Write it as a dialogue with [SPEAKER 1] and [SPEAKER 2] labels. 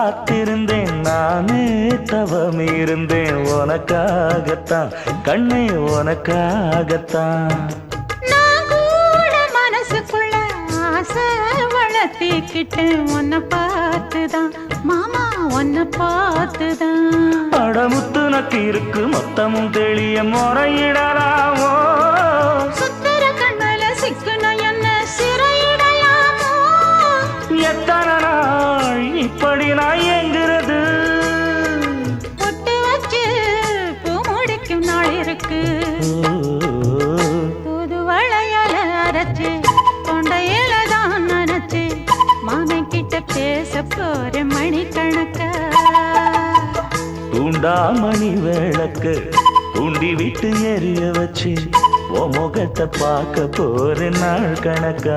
[SPEAKER 1] காத்திருந்தேன் நானே தவம் இருந்தேன் உனக்காகத்தான் கண்ணே உனக்காகத்தான்
[SPEAKER 2] நான் கூட மனசுக்குள்ள ஆசை வளர்த்திக்கிட்டேன் உன்னை பார்த்துதான் மாமா உன்னை பார்த்துதான்
[SPEAKER 1] அடமுத்து நக்கு இருக்கு மொத்தமும் தெளிய முறையிடலாமோ
[SPEAKER 2] சுத்தர கண்மல சிக்குன என்ன சிறையிடலாமோ
[SPEAKER 1] எத்தனை நாள் இப்படி நான் எங்கிறது
[SPEAKER 2] பொட்டு வச்சு பூ முடிக்கும் நாள் இருக்கு புது வளையல அரைச்சு தொண்டையில தான் நினைச்சு மாமன் கிட்ட பேச போற மணிக்கணக்கா
[SPEAKER 1] தூண்டாமணி விளக்கு தூண்டி விட்டு எரிய வச்சு உன் முகத்தை பார்க்க போற நாள் கணக்கா